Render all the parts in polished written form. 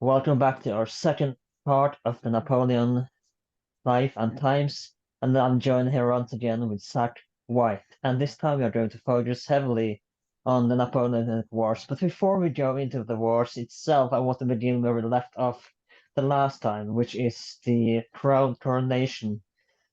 Welcome back to our second part of the Napoleon life and times. And I'm joined here once again with Zack White. And this time we are going to focus heavily on the Napoleonic Wars. But before we go into the wars itself, I want to begin where we left off the last time, which is the coronation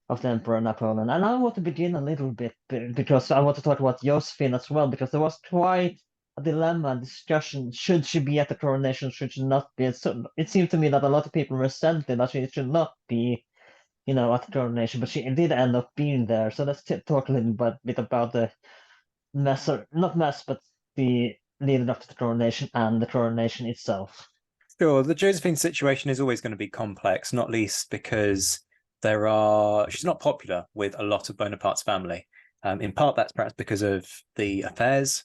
of the Emperor Napoleon. And I want to begin a little bit because I want to talk about Josephine as well, because there was quite a dilemma discussion. Should she be at the coronation? Should she not be? So it seemed to me that a lot of people resented that she should not be, at the coronation, but she did end up being there. So let's talk a little bit about the mess, or not mess, but the leading up to the coronation and the coronation itself. Sure, the Josephine situation is always going to be complex, not least because she's not popular with a lot of Bonaparte's family. In part, that's perhaps because of the affairs.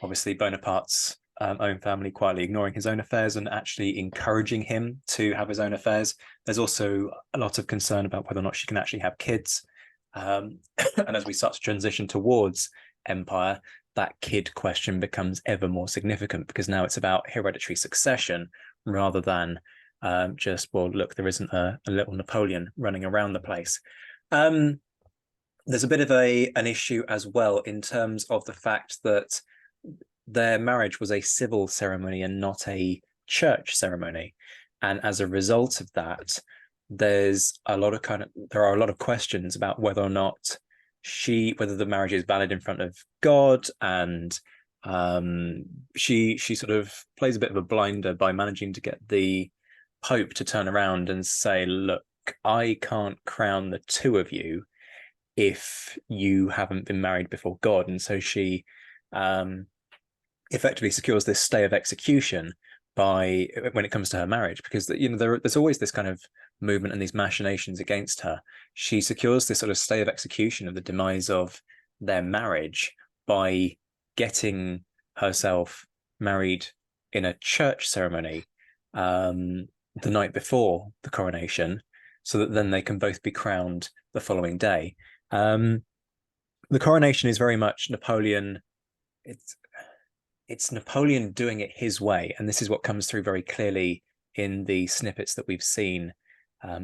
Obviously, Bonaparte's own family quietly ignoring his own affairs and actually encouraging him to have his own affairs. There's also a lot of concern about whether or not she can actually have kids. And as we start to transition towards empire, that kid question becomes ever more significant because now it's about hereditary succession rather than just, well, look, there isn't a little Napoleon running around the place. There's a bit of an issue as well in terms of the fact that their marriage was a civil ceremony and not a church ceremony. And as a result of that, there are a lot of questions about whether or not whether the marriage is valid in front of God, and she sort of plays a bit of a blinder by managing to get the Pope to turn around and say, look, I can't crown the two of you if you haven't been married before God. And so she effectively secures this stay of execution when it comes to her marriage, because there's always this kind of movement and these machinations against her. She secures this sort of stay of execution of the demise of their marriage by getting herself married in a church ceremony the night before the coronation, so that then they can both be crowned the following day. The coronation is very much Napoleon. It's Napoleon doing it his way, and this is what comes through very clearly in the snippets that we've seen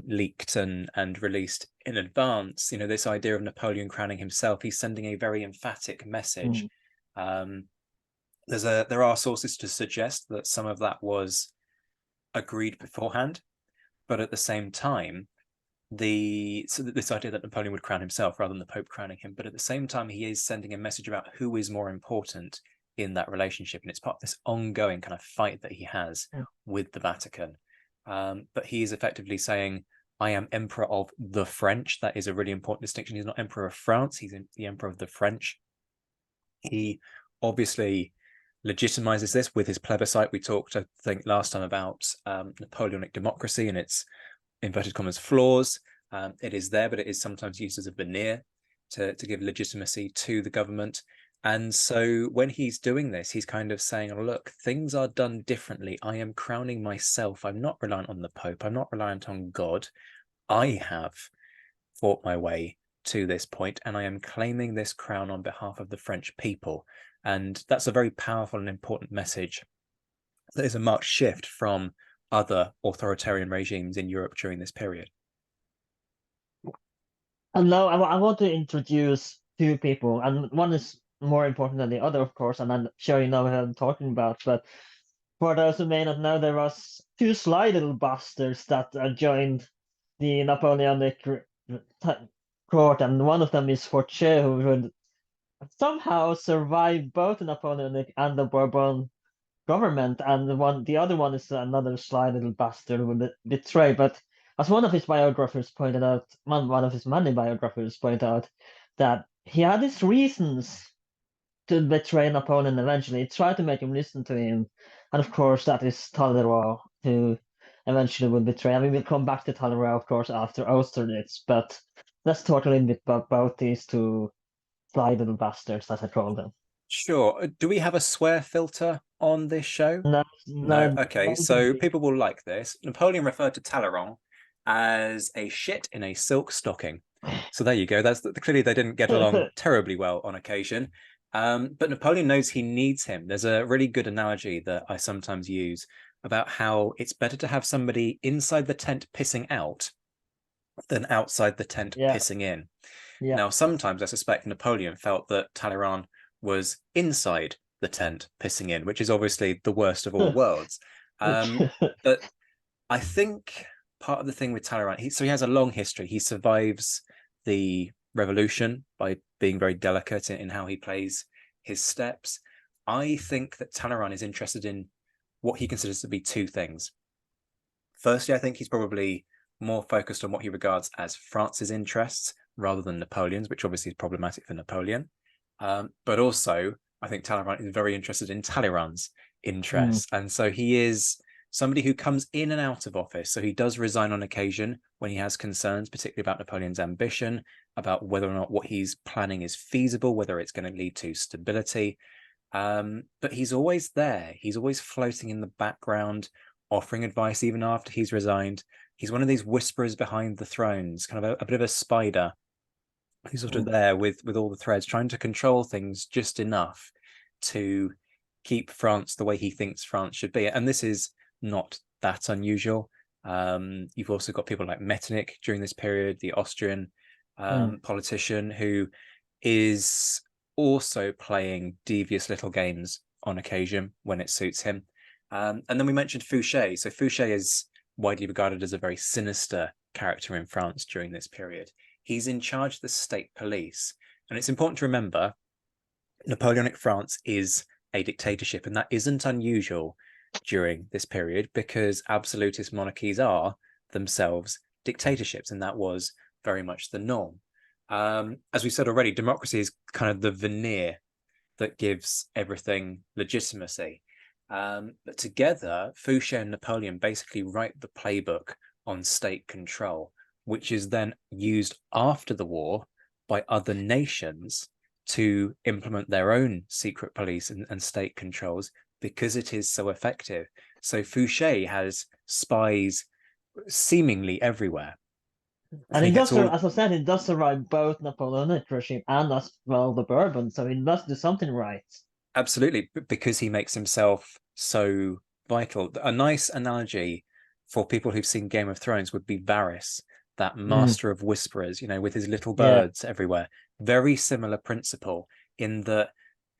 leaked and released in advance. This idea of Napoleon crowning himself, he's sending a very emphatic message. There are sources to suggest that some of that was agreed beforehand, but at the same time, this idea that Napoleon would crown himself rather than the Pope crowning him, but at the same time, he is sending a message about who is more important in that relationship, and it's part of this ongoing kind of fight that he has with the Vatican. But he is effectively saying, I am Emperor of the French. That is a really important distinction. He's not Emperor of France, he's the Emperor of the French. He obviously legitimizes this with his plebiscite. We talked, I think, last time about Napoleonic democracy and its inverted commas flaws. It is there, but it is sometimes used as a veneer to give legitimacy to the government. And so when he's doing this, he's kind of saying, oh, look, things are done differently. I am crowning myself. I'm not reliant on the Pope. I'm not reliant on God. I have fought my way to this point, and I am claiming this crown on behalf of the French people. And that's a very powerful and important message. That is a marked shift from other authoritarian regimes in Europe during this period. And now I want to introduce two people, and one is more important than the other, of course, and I'm sure you know who I'm talking about. But for those who may not know, there was two sly little bastards that joined the Napoleonic court, and one of them is Fortier, who would somehow survive both the Napoleonic and the Bourbon government, and the other one is another sly little bastard who would betray. But as one of his biographers pointed out, one of his many biographers pointed out, that he had his reasons to betray Napoleon eventually. He tried to make him listen to him. And of course, that is Talleyrand, who eventually would betray. I mean, we'll come back to Talleyrand, of course, after Austerlitz. But let's talk a little bit about these two sly little bastards, as I call them. Sure. Do we have a swear filter on this show? No. Okay, so people will like this. Napoleon referred to Talleyrand as a shit in a silk stocking. So there you go. That's clearly they didn't get along terribly well on occasion. But Napoleon knows he needs him. There's a really good analogy that I sometimes use about how it's better to have somebody inside the tent pissing out than outside the tent Yeah, pissing in. yeah. Now, sometimes I suspect Napoleon felt that Talleyrand was inside the tent pissing in, which is obviously the worst of all worlds. But I think part of the thing with Talleyrand, he has a long history. He survives the revolution by being very delicate in how he plays his steps. I think that Talleyrand is interested in what he considers to be two things. Firstly, I think he's probably more focused on what he regards as France's interests rather than Napoleon's, which obviously is problematic for Napoleon. But also, I think Talleyrand is very interested in Talleyrand's interests. And so he is somebody who comes in and out of office. So he does resign on occasion when he has concerns, particularly about Napoleon's ambition, about whether or not what he's planning is feasible, whether it's going to lead to stability. But he's always there. He's always floating in the background, offering advice even after he's resigned. He's one of these whisperers behind the thrones, kind of a bit of a spider who's sort of there with all the threads, trying to control things just enough to keep France the way he thinks France should be. And this is not that unusual. You've also got people like Metternich during this period, the Austrian politician, who is also playing devious little games on occasion when it suits him. And then we mentioned Fouché. So Fouché is widely regarded as a very sinister character in France during this period. He's in charge of the state police. And it's important to remember Napoleonic France is a dictatorship, and that isn't unusual during this period because absolutist monarchies are themselves dictatorships, and that was very much the norm. As we said already, democracy is kind of the veneer that gives everything legitimacy. But together, Fouché and Napoleon basically write the playbook on state control, which is then used after the war by other nations to implement their own secret police and state controls because it is so effective. So Fouché has spies seemingly everywhere. And it does, as I said, it does survive both Napoleonic regime and as well the Bourbon, so it does do something right. Absolutely, because he makes himself so vital. A nice analogy for people who've seen Game of Thrones would be Varys, that master of whisperers, with his little birds everywhere. Very similar principle in that,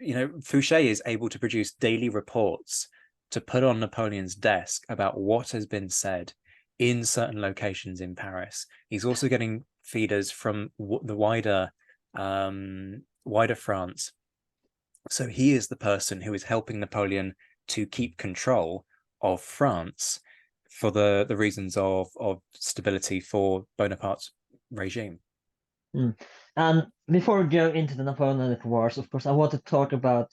Fouché is able to produce daily reports to put on Napoleon's desk about what has been said in certain locations in Paris. He's also getting feeders from the wider France. So he is the person who is helping Napoleon to keep control of France for the reasons of stability for Bonaparte's regime. And before we go into the Napoleonic Wars, of course, I want to talk about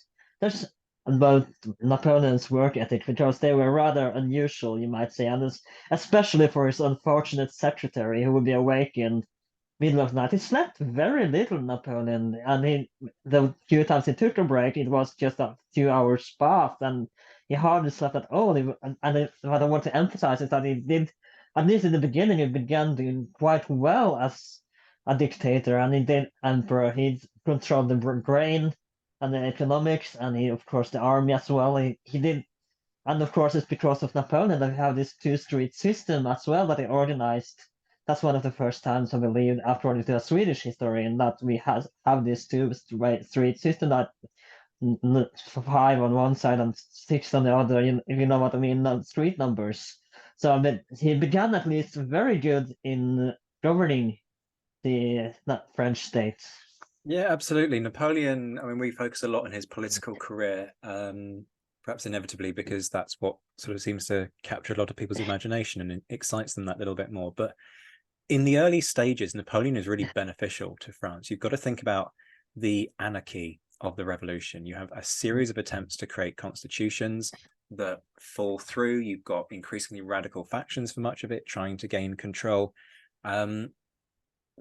Napoleon's work ethic because they were rather unusual, you might say, and especially for his unfortunate secretary who would be awakened middle of the night. He slept very little, Napoleon, and the few times he took a break, it was just a few hours bath, and he hardly slept at all. What I want to emphasize is that he did, at least in the beginning, he began doing quite well as a dictator, and he did emperor. He controlled the grain and the economics, and of course, the army as well. He did, and of course, it's because of Napoleon that we have this two-street system as well that he organized. That's one of the first times, I believe, according to a Swedish historian, that we have this two-street system, that 5 on one side and 6 on the other, if you know what I mean, street numbers. So I mean, he began at least very good in governing the French state. Yeah, absolutely. Napoleon, I mean, we focus a lot on his political career, perhaps inevitably because that's what sort of seems to capture a lot of people's imagination and excites them that little bit more. But in the early stages, Napoleon is really beneficial to France. You've got to think about the anarchy of the revolution. You have a series of attempts to create constitutions that fall through. You've got increasingly radical factions for much of it trying to gain control.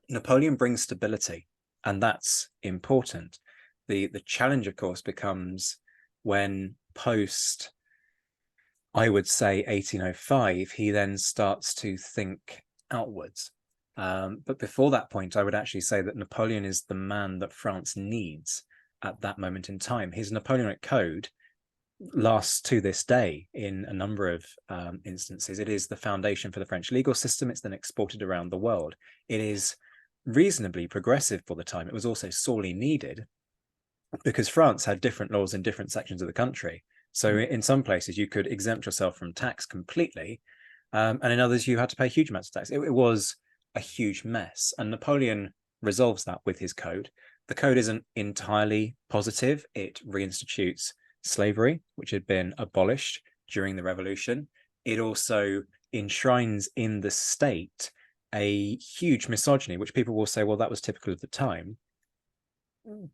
Napoleon brings stability, and that's important. The challenge, of course, becomes when post, I would say, 1805, he then starts to think outwards. But before that point, I would actually say that Napoleon is the man that France needs. at that moment in time. His Napoleonic Code lasts to this day in a number of instances. It is the foundation for the French legal system. It's then exported around the world. It is reasonably progressive for the time. It was also sorely needed because France had different laws in different sections of the country. So in some places you could exempt yourself from tax completely, and in others you had to pay huge amounts of tax. It was a huge mess, and Napoleon resolves that with his code. The code isn't entirely positive. It reinstitutes slavery, which had been abolished during the revolution. It also enshrines in the state a huge misogyny, which people will say, well, that was typical of the time,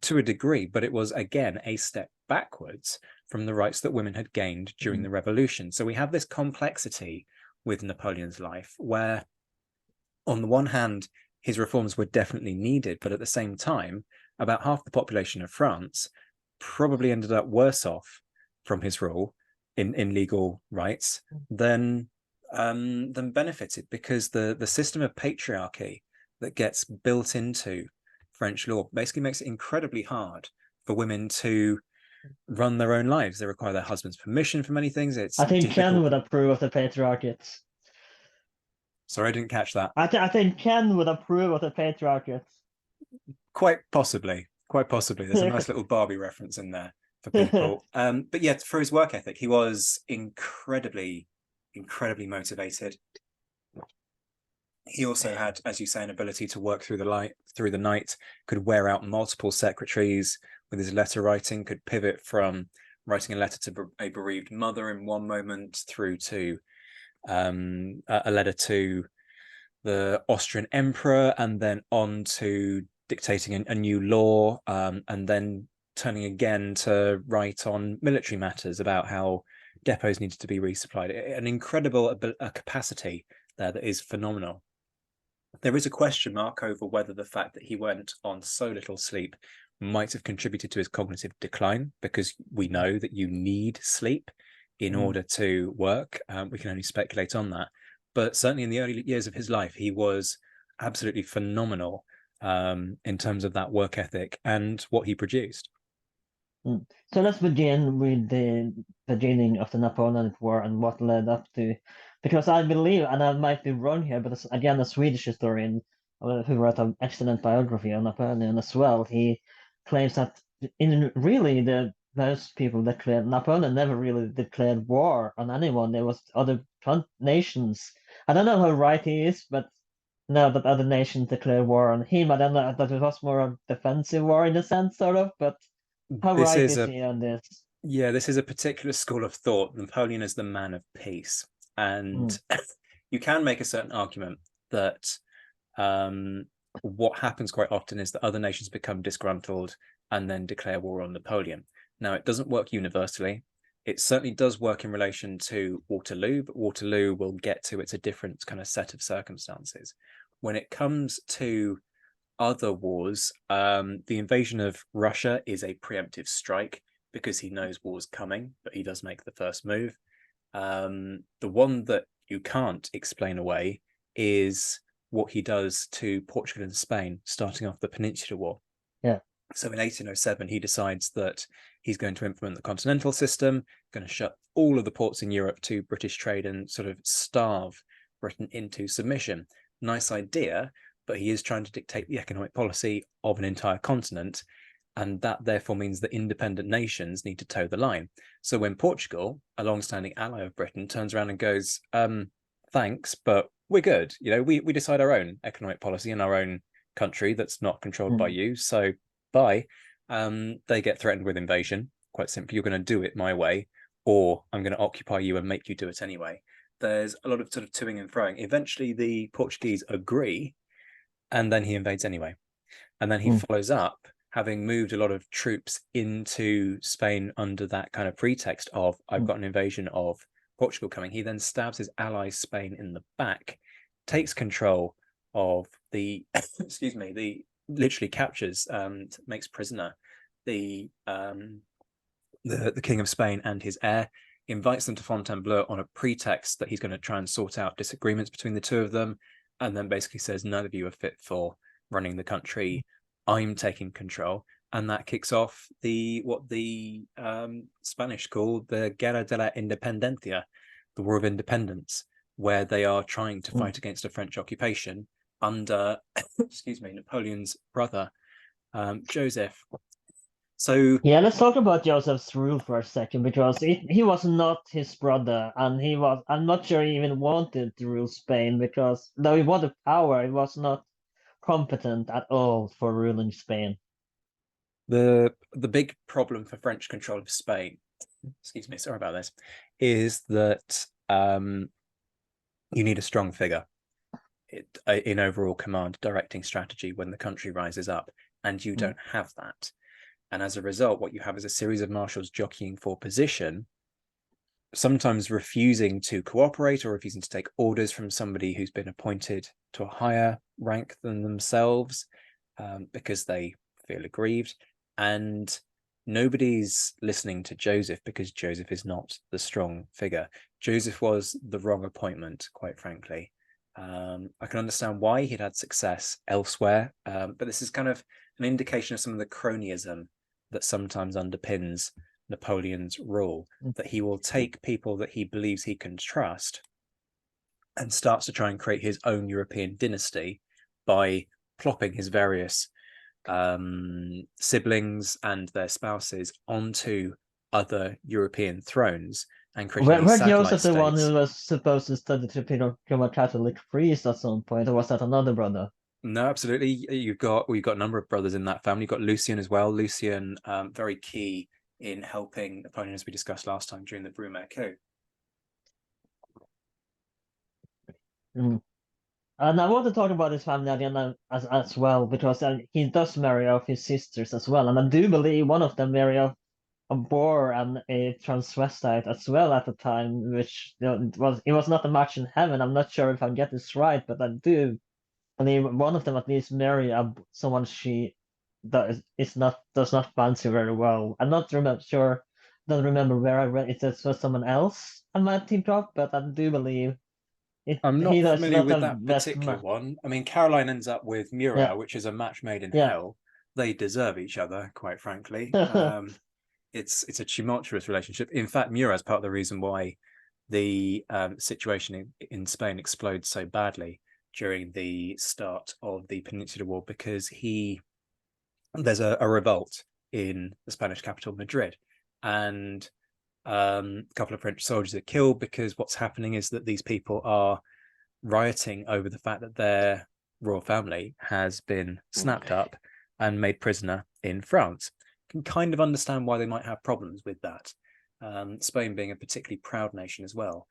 to a degree, but it was, again, a step backwards from the rights that women had gained during the revolution. So we have this complexity with Napoleon's life where, on the one hand, his reforms were definitely needed, but at the same time, about half the population of France probably ended up worse off from his rule in legal rights than benefited, because the system of patriarchy that gets built into French law basically makes it incredibly hard for women to run their own lives. They require their husband's permission for many things. It's I think difficult. Ken would approve of the patriarchate. Sorry, I didn't catch that. I think Ken would approve of the patriarchate. Quite possibly. There's a nice little Barbie reference in there for people. But yeah, for his work ethic, he was incredibly motivated. He also had, as you say, an ability to work through the night, could wear out multiple secretaries with his letter writing, could pivot from writing a letter to a bereaved mother in one moment through to a letter to the Austrian emperor, and then on to dictating a new law, and then turning again to write on military matters about how depots needed to be resupplied. An incredible capacity there that is phenomenal. There is a question mark over whether the fact that he went on so little sleep might have contributed to his cognitive decline, because we know that you need sleep in order to work. We can only speculate on that. But certainly in the early years of his life, he was absolutely phenomenal in terms of that work ethic and what he produced. So let's begin with the beginning of the Napoleonic War and what led up to, because I believe, and I might be wrong here, but again, a Swedish historian who wrote an excellent biography on Napoleon as well, he claims that in really most people declared Napoleon never really declared war on anyone. There was other nations. I don't know how right he is, but no, that other nations declared war on him. I don't know that it was more a defensive war in a sense, sort of, but how This right is is he on this? Yeah, this is a particular school of thought. Napoleon is the man of peace. And you can make a certain argument that what happens quite often is that other nations become disgruntled and then declare war on Napoleon. Now, it doesn't work universally. It certainly does work in relation to Waterloo, but Waterloo we'll get to. It's a different kind of set of circumstances. When it comes to other wars, the invasion of Russia is a preemptive strike because he knows war's coming, but he does make the first move. The one that you can't explain away is what he does to Portugal and Spain, starting off the Peninsular War. Yeah. So in 1807, he decides that he's going to implement the continental system, going to shut all of the ports in Europe to British trade and sort of starve Britain into submission. Nice idea, but he is trying to dictate the economic policy of an entire continent, and that therefore means that independent nations need to toe the line. So when Portugal, a long-standing ally of Britain, turns around and goes, thanks, but we're good. You know, we decide our own economic policy in our own country that's not controlled by you, so bye. They get threatened with invasion. Quite simply, you're going to do it my way, or I'm going to occupy you and make you do it anyway. There's a lot of sort of toing and froing. Eventually, the Portuguese agree, and then he invades anyway. And then he follows up, having moved a lot of troops into Spain under that kind of pretext of, I've got an invasion of Portugal coming. He then stabs his ally Spain in the back, takes control of the, literally captures, makes prisoner the King of Spain and his heir, invites them to Fontainebleau on a pretext that he's going to try and sort out disagreements between the two of them, and then basically says, none of you are fit for running the country. I'm taking control. and that kicks off what the Spanish call the Guerra de la Independencia, the War of Independence, where they are trying to fight against a French occupation under, excuse me, Napoleon's brother, Joseph. So yeah, let's talk about Joseph's rule for a second, because he was not his brother, and I'm not sure he even wanted to rule Spain, because though he wanted power, he was not competent at all for ruling Spain. the big problem for French control of Spain, excuse me, sorry about this, is that you need a strong figure in overall command, directing strategy when the country rises up, and you don't have that. And as a result, what you have is a series of marshals jockeying for position, sometimes refusing to cooperate or refusing to take orders from somebody who's been appointed to a higher rank than themselves, because they feel aggrieved. And nobody's listening to Joseph because Joseph is not the strong figure. Joseph was the wrong appointment, quite frankly. I can understand why he'd had success elsewhere, but this is kind of an indication of some of the cronyism that sometimes underpins Napoleon's rule, that he will take people that he believes he can trust and starts to try and create his own European dynasty by plopping his various siblings and their spouses onto other European thrones and creating these Were satellite Joseph the one states. who was supposed to study to become a Catholic priest at some point, or was that another brother? No, absolutely. We've got a number of brothers in that family. You've got Lucian as well. Lucian, very key in helping Napoleon, as we discussed last time during the Brumaire coup. And I want to talk about his family again as well, because he does marry off his sisters as well, and I do believe one of them married off a Boer and a transvestite as well at the time, which it was not a match in heaven. I'm not sure if I get this right, but I do believe one of them at least marry someone she does not fancy very well. I'm not sure. Don't remember where I read it. It was someone else I might think of, but I do believe I'm he not does familiar not with the that best particular one. I mean, Caroline ends up with Yeah, Murat, which is a match made in yeah. hell. They deserve each other, quite frankly. It's a tumultuous relationship. In fact, Murat's part of the reason why the situation in Spain explodes so badly during the start of the Peninsular War, because there's a revolt in the Spanish capital, Madrid, and a couple of French soldiers are killed because what's happening is that these people are rioting over the fact that their royal family has been snapped up and made prisoner in France. Can kind of understand why they might have problems with that. Spain being a particularly proud nation as well.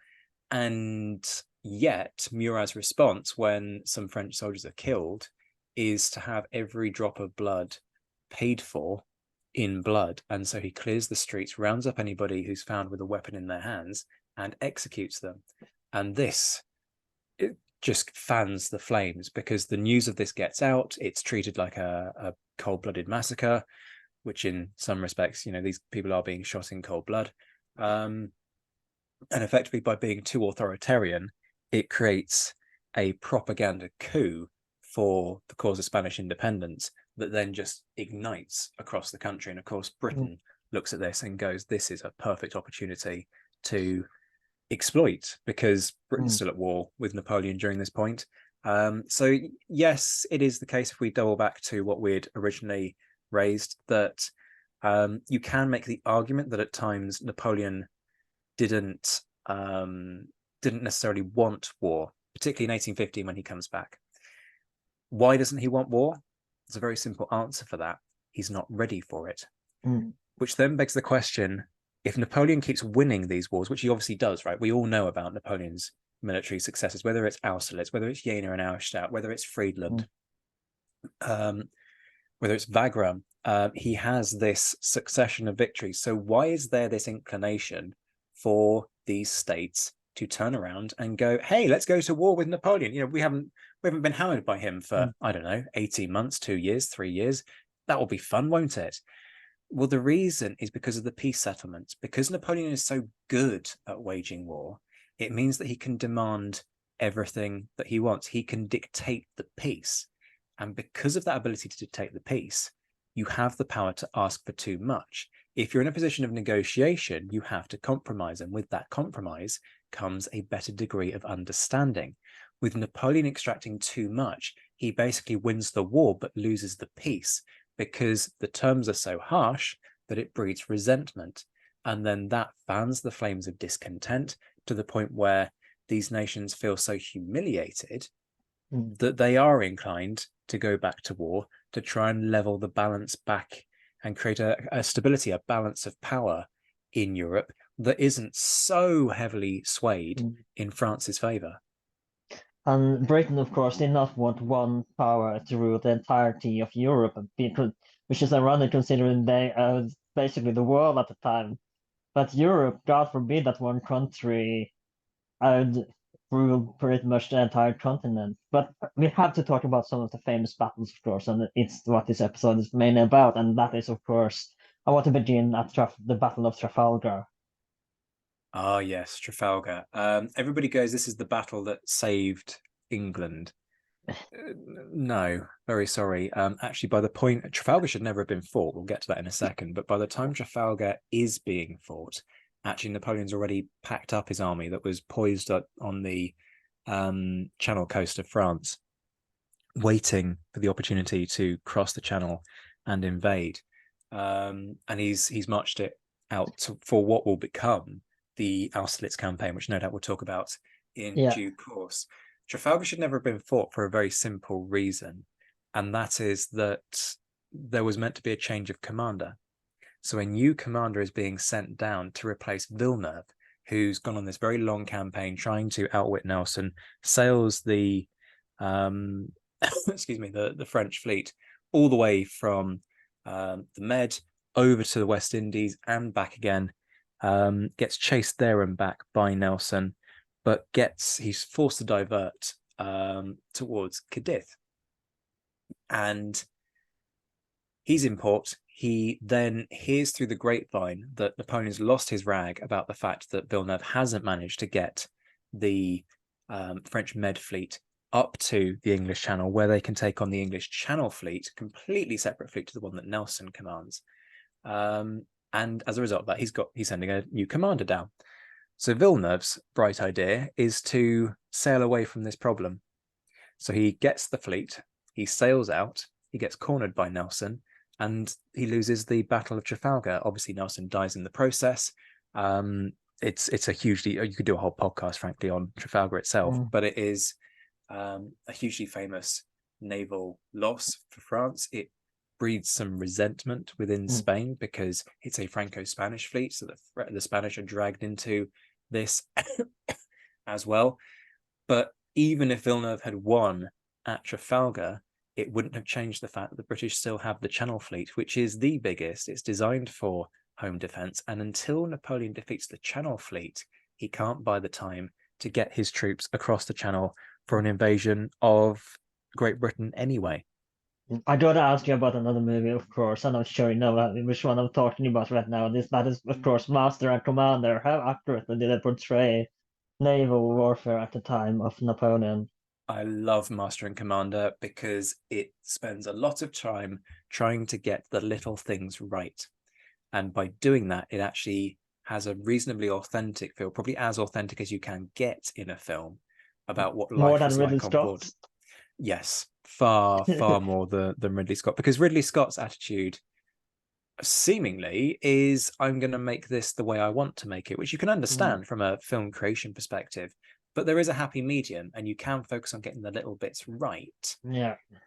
And yet Murat's response when some French soldiers are killed is to have every drop of blood paid for in blood. And so he clears the streets, rounds up anybody who's found with a weapon in their hands, and executes them. And this, it just fans the flames, because the news of this gets out. It's treated like a cold-blooded massacre, which in some respects, these people are being shot in cold blood. And effectively, by being too authoritarian, it creates a propaganda coup for the cause of Spanish independence that then just ignites across the country. And of course, Britain looks at this and goes, this is a perfect opportunity to exploit, because Britain's still at war with Napoleon during this point. So yes, it is the case, if we double back to what we'd originally raised, that you can make the argument that at times Napoleon didn't necessarily want war, particularly in 1815 when he comes back. Why doesn't he want war? There's a very simple answer for that. He's not ready for it. Which then begs the question, if Napoleon keeps winning these wars, which he obviously does, right? We all know about Napoleon's military successes, whether it's Austerlitz, whether it's Jena and Auerstadt, whether it's Friedland, whether it's Wagram, he has this succession of victories. So why is there this inclination for these states to turn around and go, hey, let's go to war with Napoleon? We haven't been hammered by him for, I don't know, 18 months, 2 years, 3 years. That will be fun, won't it? Well, the reason is because of the peace settlements. Because Napoleon is so good at waging war, it means that he can demand everything that he wants. He can dictate the peace. And because of that ability to dictate the peace, you have the power to ask for too much. If you're in a position of negotiation, you have to compromise. And with that compromise comes a better degree of understanding. With Napoleon extracting too much, he basically wins the war but loses the peace, because the terms are so harsh that it breeds resentment. And then that fans the flames of discontent to the point where these nations feel so humiliated that they are inclined to go back to war, to try and level the balance back and create a stability, a balance of power in Europe that isn't so heavily swayed in France's favour. And Britain, of course, did not want one power to rule the entirety of Europe, which is ironic considering they basically the world at the time. But Europe, God forbid that one country would rule pretty much the entire continent. But we have to talk about some of the famous battles, of course, and it's what this episode is mainly about. And that is, of course, I want to begin at the Battle of Trafalgar. Ah, yes, Trafalgar. Everybody goes, this is the battle that saved England. No, very sorry. Actually, by the point, Trafalgar should never have been fought. We'll get to that in a second. But by the time Trafalgar is being fought, actually, Napoleon's already packed up his army that was poised on the Channel coast of France, waiting for the opportunity to cross the Channel and invade. And he's marched it out for what will become the Austerlitz campaign, which no doubt we'll talk about in due course. Trafalgar should never have been fought for a very simple reason, and that is that there was meant to be a change of commander. So a new commander is being sent down to replace Villeneuve, who's gone on this very long campaign trying to outwit Nelson, sails the excuse me, the French fleet all the way from the Med over to the West Indies and back again, gets chased there and back by Nelson, but he's forced to divert towards Cadiz. And he's in port. He then hears through the grapevine that Napoleon's lost his rag about the fact that Villeneuve hasn't managed to get the French Med fleet up to the English Channel, where they can take on the English Channel fleet, completely separate fleet to the one that Nelson commands. And as a result of that, he's sending a new commander down. So Villeneuve's bright idea is to sail away from this problem. So he gets the fleet, he sails out, he gets cornered by Nelson, and he loses the Battle of Trafalgar. Obviously, Nelson dies in the process. It's a hugely, you could do a whole podcast, frankly, on Trafalgar itself, but it is a hugely famous naval loss for France. It breeds some resentment within Spain because it's a Franco-Spanish fleet, so the Spanish are dragged into this as well. But even if Villeneuve had won at Trafalgar, it wouldn't have changed the fact that the British still have the Channel Fleet, which is the biggest. It's designed for home defense, and until Napoleon defeats the Channel Fleet, he can't buy the time to get his troops across the Channel for an invasion of Great Britain anyway. I gotta ask you about another movie, of course. I'm not sure you know which one I'm talking about right now. That is, of course, Master and Commander. How accurately did it portray naval warfare at the time of Napoleon? I love Master and Commander because it spends a lot of time trying to get the little things right. And by doing that, it actually has a reasonably authentic feel, probably as authentic as you can get in a film about what More life than was Ridley like on board. Scott? Yes, far more than Ridley Scott, because Ridley Scott's attitude seemingly is, I'm going to make this the way I want to make it, which you can understand from a film creation perspective. But there is a happy medium, and you can focus on getting the little bits right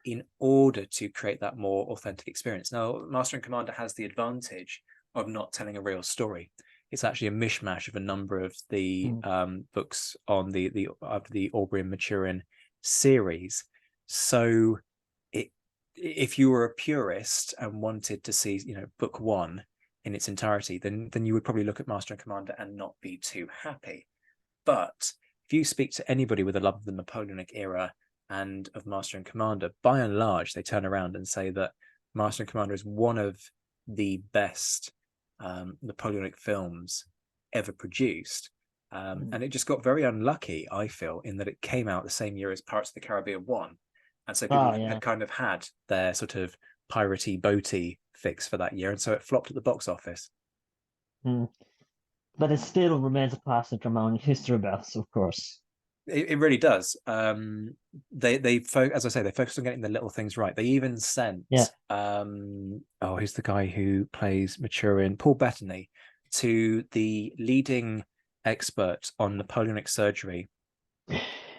in order to create that more authentic experience. Now, Master and Commander has the advantage of not telling a real story. It's actually a mishmash of a number of the books on the Aubrey and Maturin series. So if you were a purist and wanted to see, book one in its entirety, then you would probably look at Master and Commander and not be too happy. But if you speak to anybody with a love of the Napoleonic era and of Master and Commander, by and large, they turn around and say that Master and Commander is one of the best Napoleonic films ever produced. And it just got very unlucky, I feel, in that it came out the same year as Pirates of the Caribbean 1. And so people had kind of had their sort of piratey boaty fix for that year, and so it flopped at the box office. But it still remains a classic among history buffs, of course. It really does. As I say, they focused on getting the little things right. They even sent who's the guy who plays Maturin, Paul Bettany, to the leading expert on Napoleonic surgery,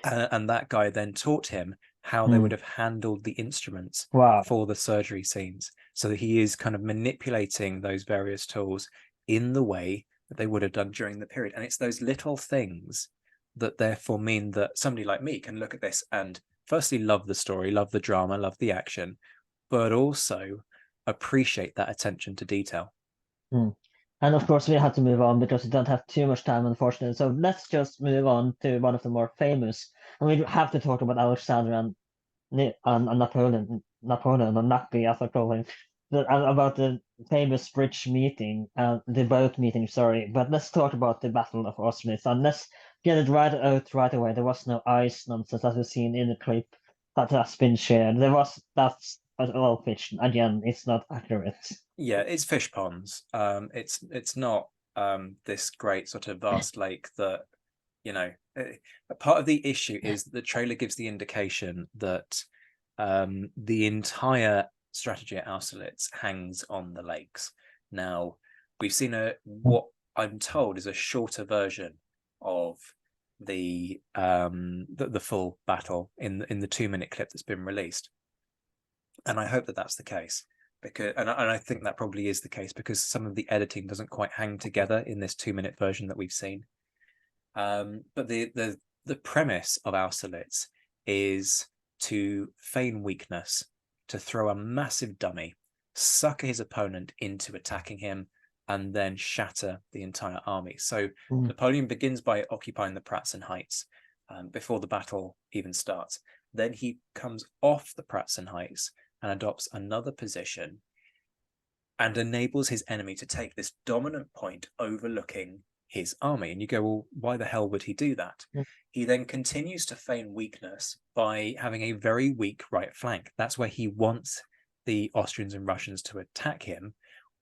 and that guy then taught him how they would have handled the instruments for the surgery scenes, so that he is kind of manipulating those various tools in the way that they would have done during the period. And it's those little things that therefore mean that somebody like me can look at this and firstly love the story, love the drama, love the action, but also appreciate that attention to detail. And of course, we have to move on because we don't have too much time, unfortunately. So let's just move on to one of the more famous. And we have to talk about Alexander and Napoleon, or Nappy, as I call him, about the famous bridge meeting, the boat meeting, sorry. But let's talk about the Battle of Austerlitz. And let's get it right out right away. There was no ice nonsense, as we've seen in the clip that has been shared. That's all fiction. Again, it's not accurate. Yeah, it's fish ponds. It's not this great sort of vast lake that, a part of the issue is that the trailer gives the indication that the entire strategy at Austerlitz hangs on the lakes. Now, we've seen what I'm told is a shorter version of the full battle in the 2-minute clip that's been released, and I hope that that's the case. And I think that probably is the case, because some of the editing doesn't quite hang together in this 2-minute version that we've seen. But the premise of Austerlitz is to feign weakness, to throw a massive dummy, sucker his opponent into attacking him, and then shatter the entire army. So Napoleon begins by occupying the Pratzen Heights before the battle even starts. Then he comes off the Pratzen Heights and adopts another position and enables his enemy to take this dominant point overlooking his army. And you go, well, why the hell would he do that? He then continues to feign weakness by having a very weak right flank. That's where he wants the Austrians and Russians to attack him,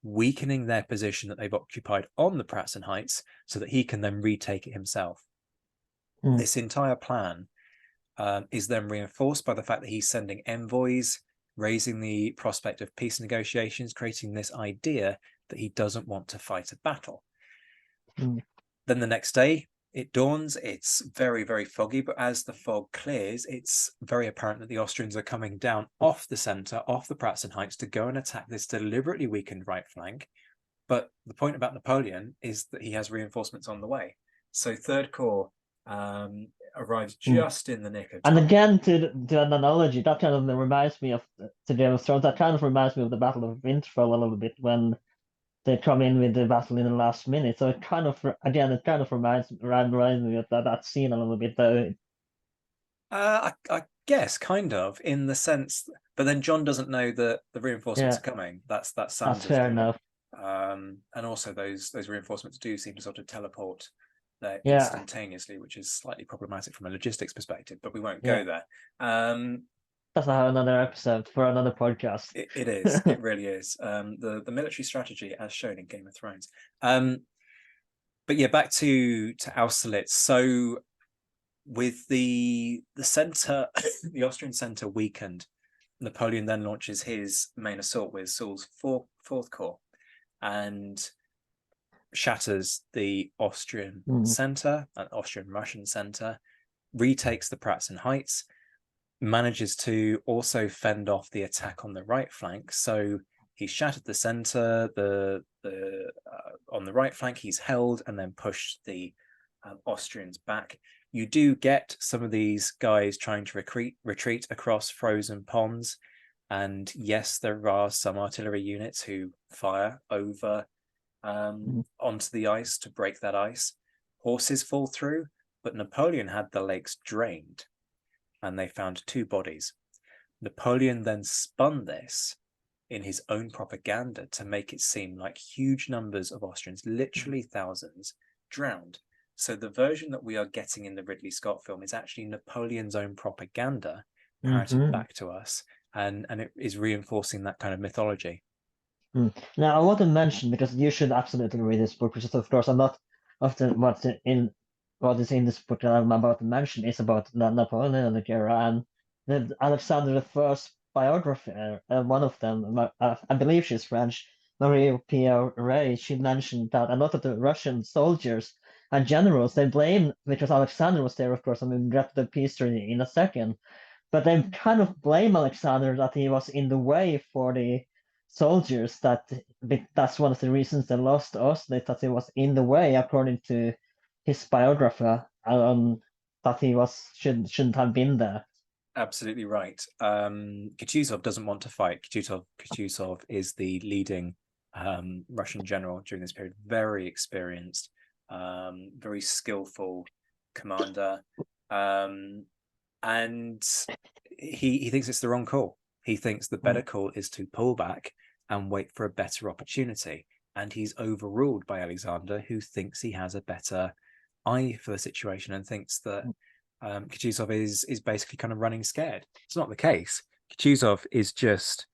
weakening their position that they've occupied on the Pratzen Heights so that he can then retake it himself. This entire plan is then reinforced by the fact that he's sending envoys, raising the prospect of peace negotiations, creating this idea that he doesn't want to fight a battle. Then the next day, it dawns, it's very, very foggy, but as the fog clears, it's very apparent that the Austrians are coming down off the centre, off the Pratzen Heights, to go and attack this deliberately weakened right flank. But the point about Napoleon is that he has reinforcements on the way. So Third Corps arrives just in the nick of time. And again, to an analogy, that kind of reminds me of, to Game of Thrones, that kind of reminds me of the Battle of Winterfell a little bit, when they come in with the battle in the last minute. So it kind of reminds me of that scene a little bit, though. I guess, kind of, in the sense, but then John doesn't know that the reinforcements are coming. That's fair enough. And also those reinforcements do seem to sort of teleport there instantaneously, which is slightly problematic from a logistics perspective, but we won't go there. That's another episode for another podcast. It is. It really is. The military strategy as shown in Game of Thrones. But yeah, back to Austerlitz. So with the center, the Austrian center weakened, Napoleon then launches his main assault with Soul's Fourth Corps and shatters the Austrian center, an Austrian-Russian center, retakes the Pratzen Heights, manages to also fend off the attack on the right flank. So he shattered the center, on the right flank he's held and then pushed the Austrians back. You do get some of these guys trying to retreat across frozen ponds, and yes, there are some artillery units who fire over onto the ice to break that ice. Horses fall through, but Napoleon had the lakes drained, and they found 2 bodies. Napoleon then spun this in his own propaganda to make it seem like huge numbers of Austrians, literally thousands, drowned. So the version that we are getting in the Ridley Scott film is actually Napoleon's own propaganda parroted back to us and it is reinforcing that kind of mythology. Now, I want to mention, because you should absolutely read this book, which is, of course, a lot of what is in this book that I'm about to mention is about the Napoleonic era, and the Alexander the First biographer, one of them, I believe she's French, Marie Pierre Ray, she mentioned that a lot of the Russian soldiers and generals, they blame, because Alexander was there, of course, and we'll get to the peace treaty in a second, but they kind of blame Alexander that he was in the way for the soldiers, that's one of the reasons they lost Austerlitz, that he was in the way, according to his biographer, that he shouldn't have been there. Absolutely right. Kutuzov doesn't want to fight. Kutuzov is the leading Russian general during this period, very experienced, very skillful commander, and he thinks it's the wrong call. He thinks the better call is to pull back and wait for a better opportunity. And he's overruled by Alexander, who thinks he has a better eye for the situation and thinks that Kutuzov is basically kind of running scared. It's not the case. Kutuzov is just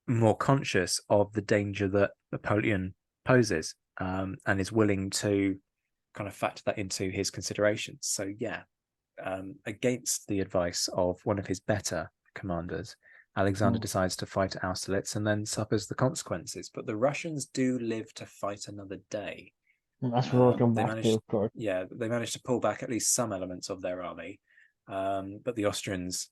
more conscious of the danger that Napoleon poses, and is willing to kind of factor that into his considerations. So yeah, against the advice of one of his better commanders, Alexander decides to fight at Austerlitz and then suffers the consequences. But the Russians do live to fight another day. That's what we'll come back to, of course. Yeah, they managed to pull back at least some elements of their army, but the Austrians,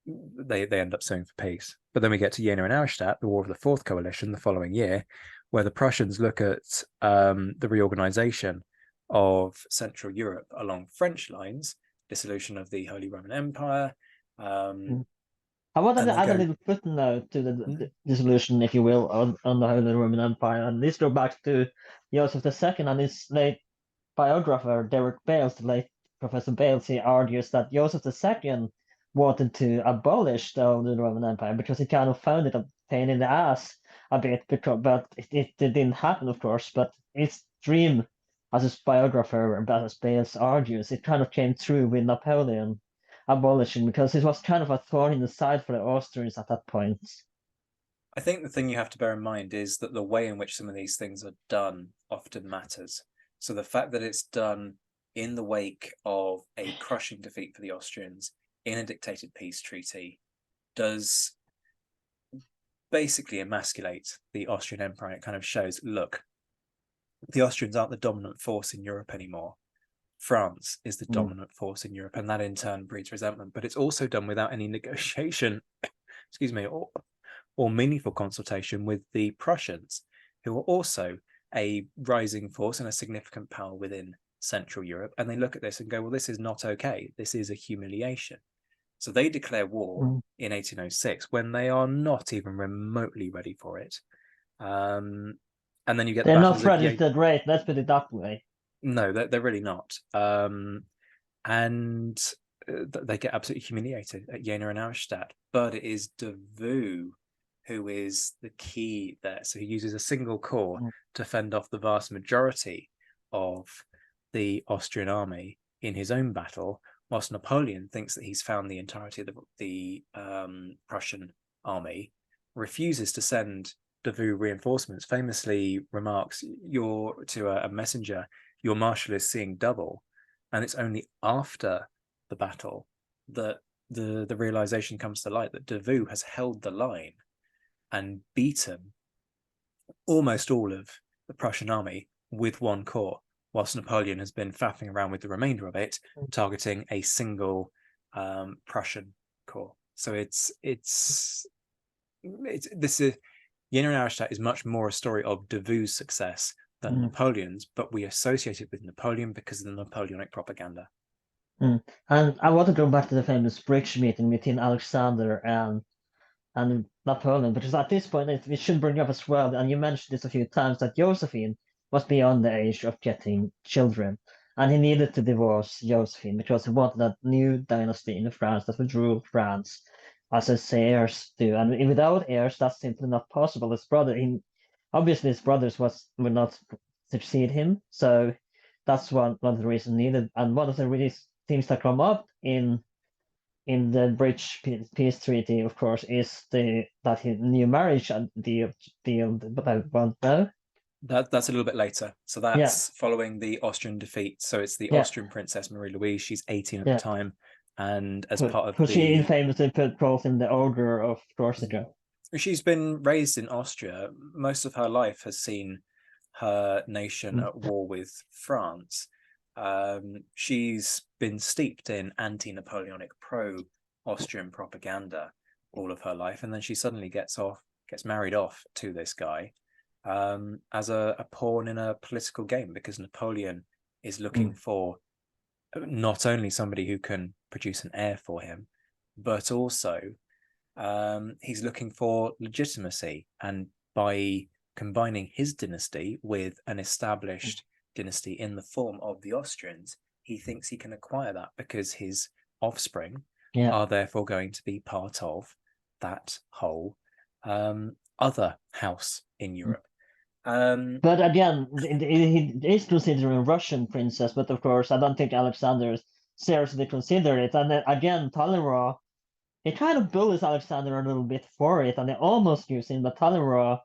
they end up suing for peace. But then we get to Jena and Auerstadt, the War of the Fourth Coalition, the following year, where the Prussians look at the reorganization of Central Europe along French lines, dissolution of the Holy Roman Empire. I wanted to add a little footnote to the dissolution, if you will, on the Holy Roman Empire, and this goes back to Joseph II and his late biographer, Derek Bales, the late Professor Bales. He argues that Joseph II wanted to abolish the Holy Roman Empire because he kind of found it a pain in the ass a bit, but it didn't happen, of course. But his dream, as his biographer, as Bales argues, it kind of came true with Napoleon abolishing, because it was kind of a thorn in the side for the Austrians at that point. I think the thing you have to bear in mind is that the way in which some of these things are done often matters. So the fact that it's done in the wake of a crushing defeat for the Austrians in a dictated peace treaty does basically emasculate the Austrian Empire. It kind of shows, look, the Austrians aren't the dominant force in Europe anymore. France is the dominant force in Europe, and that in turn breeds resentment. But it's also done without any negotiation, or meaningful consultation with the Prussians, who are also a rising force and a significant power within Central Europe. And they look at this and go, well, this is not okay. This is a humiliation. So they declare war in 1806 when they are not even remotely ready for it. And then you get they're not ready to great. Let's put it that way. No, they're really not. And they get absolutely humiliated at Jena and Auerstadt. But it is Davout who is the key there. So he uses a single corps to fend off the vast majority of the Austrian army in his own battle, whilst Napoleon thinks that he's found the entirety of the Prussian army, refuses to send Davout reinforcements, famously remarks to a messenger, your marshal is seeing double. And it's only after the battle that the realization comes to light that Davout has held the line and beaten almost all of the Prussian army with one corps, whilst Napoleon has been faffing around with the remainder of it, targeting a single Prussian corps. So Jena and Auerstadt is much more a story of Davout's success than Napoleon's, but we associate it with Napoleon because of the Napoleonic propaganda. And I want to go back to the famous bridge meeting between Alexander and Napoleon, because at this point we should bring up as well, and you mentioned this a few times, that Josephine was beyond the age of getting children, and he needed to divorce Josephine because he wanted a new dynasty in France that would rule France as his heirs do, and without heirs that's simply not possible. His brothers would not succeed him, so that's one of the reasons needed. And one of the really things that come up in in the bridge peace treaty, of course, is that his new marriage and but I won't know. That's a little bit later. So that's following the Austrian defeat. So it's the Austrian princess Marie-Louise. She's 18 at the time, and as part of she infamously put both in the order of Corsica. She's been raised in Austria. Most of her life has seen her nation at war with France. She's been steeped in anti-Napoleonic, pro-Austrian propaganda all of her life, and then she suddenly gets married off to this guy as a pawn in a political game, because Napoleon is looking for not only somebody who can produce an heir for him, but also he's looking for legitimacy, and by combining his dynasty with an established dynasty in the form of the Austrians, he thinks he can acquire that because his offspring are therefore going to be part of that whole other house in Europe. But again, he is considering Russian princess, but of course, I don't think Alexander seriously considered it. And then, again, Talleyrand, he kind of bullies Alexander a little bit for it, and they almost use him, but Talleyrand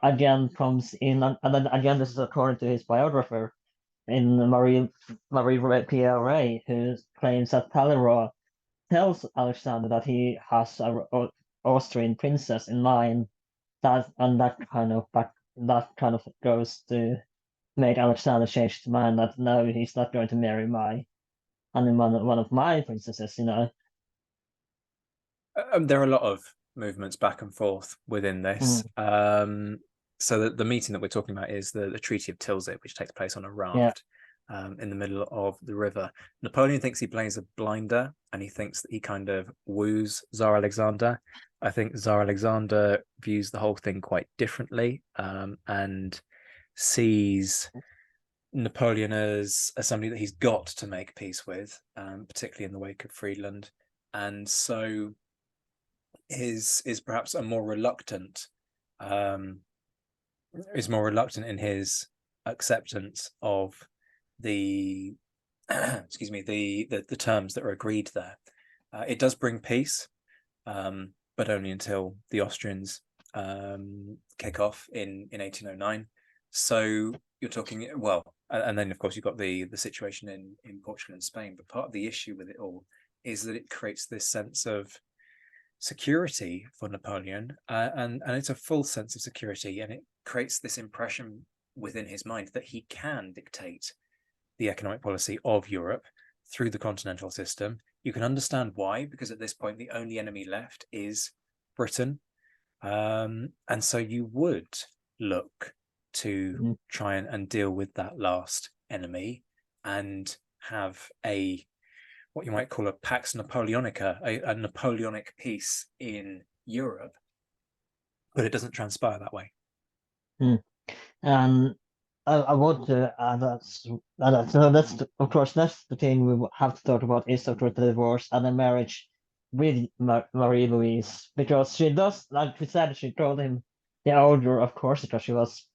again comes in, and then again, this is according to his biographer in Marie Pierre Ray, who claims that Talleyrand tells Alexander that he has an Austrian princess in mind, that kind of goes to make Alexander change his mind, that no, he's not going to marry one of my princesses, you know. There are a lot of movements back and forth within this. So the meeting that we're talking about is the Treaty of Tilsit, which takes place on a raft in the middle of the river. Napoleon thinks he plays a blinder, and he thinks that he kind of woos Tsar Alexander. I think Tsar Alexander views the whole thing quite differently, and sees Napoleon as somebody that he's got to make peace with, particularly in the wake of Friedland. And so is perhaps more reluctant in his acceptance of the the terms that are agreed there. It does bring peace, but only until the Austrians kick off in 1809. So you're talking, well, and then of course you've got the situation in Portugal and Spain. But part of the issue with it all is that it creates this sense of security for Napoleon, and it's a full sense of security, and it creates this impression within his mind that he can dictate the economic policy of Europe through the continental system. You can understand why, because at this point the only enemy left is Britain, and so you would look to try and deal with that last enemy and have what you might call a Pax Napoleonica, a Napoleonic peace in Europe, but it doesn't transpire that way. I want to add that. So of course, that's the thing we have to talk about, is of course the divorce and the marriage with Marie Louise, because she does, like we said, she told him the order of course, because she was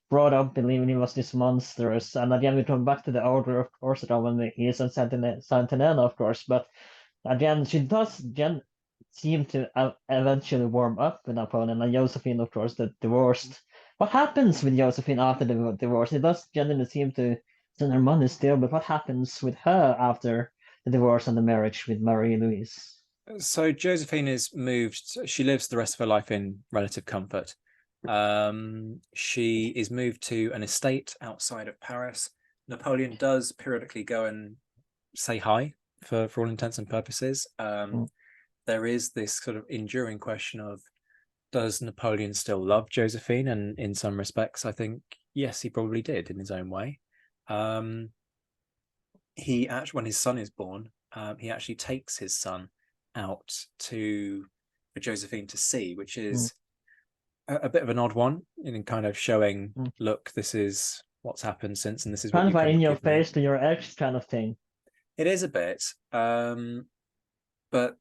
brought up believing he was this monstrous. And again, we come back to the order of course when he is on Sentinel, of course. But again, she does seem to eventually warm up with Napoleon, and Josephine, of course, the divorced. What happens with Josephine after the divorce? It does generally seem to send her money still, but what happens with her after the divorce and the marriage with Marie Louise? So Josephine is moved. She lives the rest of her life in relative comfort. She is moved to an estate outside of Paris. Napoleon does periodically go and say hi for all intents and purposes. There is this sort of enduring question of, does Napoleon still love Josephine? And in some respects, I think, yes, he probably did in his own way. He actually, when his son is born, he actually takes his son out for Josephine to see, which is a bit of an odd one, in kind of showing, look, this is what's happened since, and this is kind what of in your face to your ex kind of thing. It is a bit, but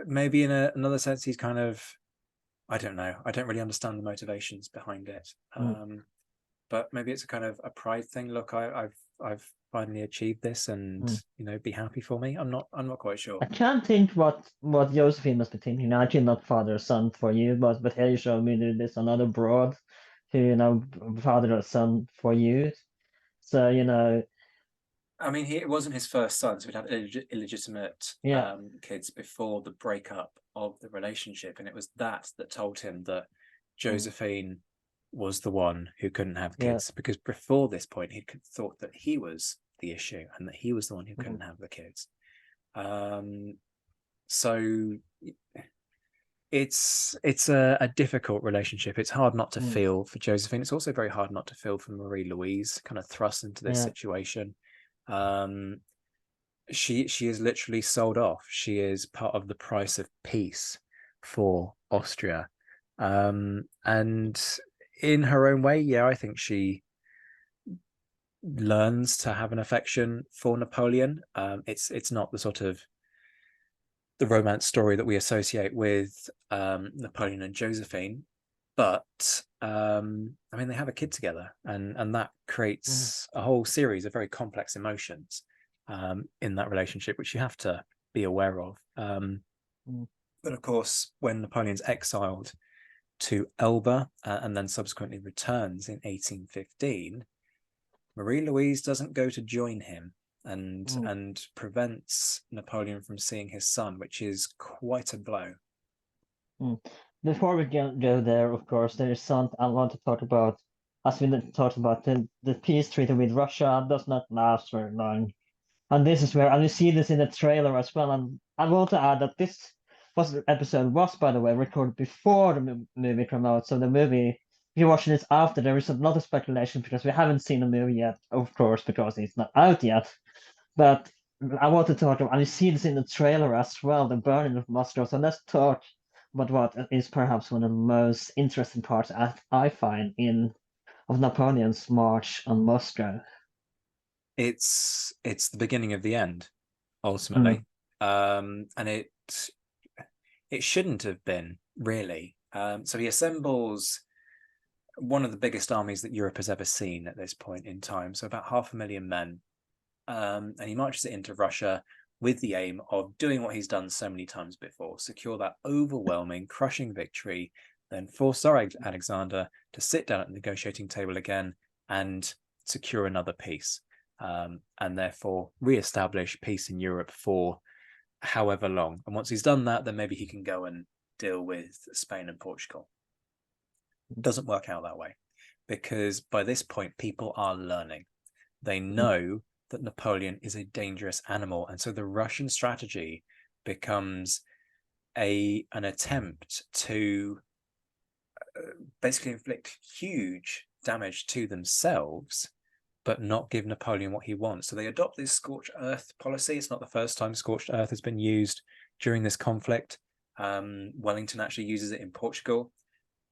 maybe in another sense, he's kind of, I don't know. I don't really understand the motivations behind it. But maybe it's a kind of a pride thing. Look, I've I've finally achieved this, and Mm. be happy for me. I'm not quite sure. I can't think what Josephine must be thinking. I cannot father a son for you, but here you show me there's another broad who father a son for you. So I mean, it wasn't his first son, so he'd had illegitimate yeah. kids before the breakup of the relationship, and it was that told him that Mm. Josephine was the one who couldn't have Yeah. kids, because before this point he thought that he was the issue and that he was the one who couldn't have the kids. So it's a difficult relationship. It's hard not to feel for Josephine. It's also very hard not to feel for Marie Louise, kind of thrust into this situation. She is literally sold off. She is part of the price of peace for Austria. And in her own way, yeah, I think she learns to have an affection for Napoleon. It's not the sort of the romance story that we associate with Napoleon and Josephine, but I mean, they have a kid together, and that creates a whole series of very complex emotions in that relationship, which you have to be aware of. But of course, when Napoleon's exiled to Elba and then subsequently returns in 1815, Marie Louise doesn't go to join him and prevents Napoleon from seeing his son, which is quite a blow. Before we go there, of course, there is something I want to talk about. As we talked about, the peace treaty with Russia does not last very long. And this is where, and we see this in the trailer as well. And I want to add that this episode was, by the way, recorded before the movie came out. So the movie, if you're watching this after, there is a lot of speculation because we haven't seen the movie yet, of course, because it's not out yet. But I want to talk about, and you see this in the trailer as well, the burning of Moscow. So let's talk about what is perhaps one of the most interesting parts I find of Napoleon's march on Moscow. It's the beginning of the end, ultimately, and it shouldn't have been, really. So he assembles one of the biggest armies that Europe has ever seen at this point in time, so about 500,000 men, and he marches it into Russia with the aim of doing what he's done so many times before: secure that overwhelming, crushing victory, then force Tsar Alexander to sit down at the negotiating table again and secure another peace, and therefore re-establish peace in Europe for however long. And once he's done that, then maybe he can go and deal with Spain and Portugal. It doesn't work out that way, because by this point, people are learning. They know that Napoleon is a dangerous animal, and so the Russian strategy becomes an attempt to basically inflict huge damage to themselves, but not give Napoleon what he wants. So they adopt this scorched earth policy. It's not the first time scorched earth has been used during this conflict. Wellington actually uses it in Portugal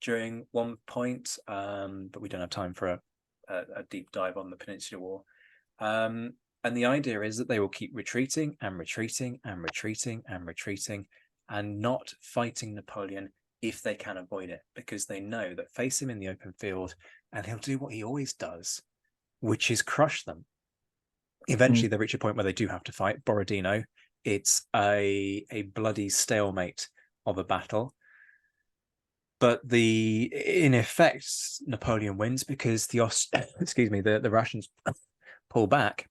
during one point, but we don't have time for a deep dive on the Peninsular War. And the idea is that they will keep retreating and retreating and retreating and retreating and not fighting Napoleon if they can avoid it, because they know that face him in the open field and he'll do what he always does, which is crush them. Eventually they reach a point where they do have to fight Borodino. It's a bloody stalemate of a battle, but in effect Napoleon wins because the Russians pull back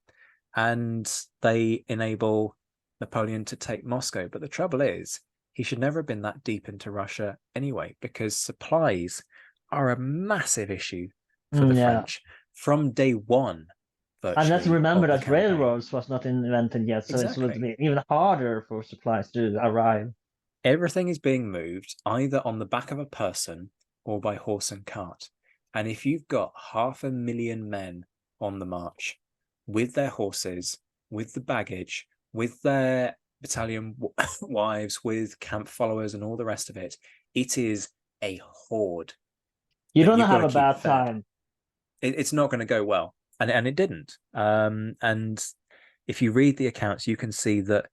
and they enable Napoleon to take Moscow. But the trouble is, he should never have been that deep into Russia anyway, because supplies are a massive issue for the French from day one. And let's remember that campaign. railroads was not invented yet, so Exactly. it would be even harder for supplies to arrive. Everything is being moved either on the back of a person or by horse and cart. And if you've got 500,000 men on the march with their horses, with the baggage, with their battalion wives, with camp followers and all the rest of it, it is a horde. You don't have a bad time. It's not going to go well. And it didn't. And if you read the accounts, you can see that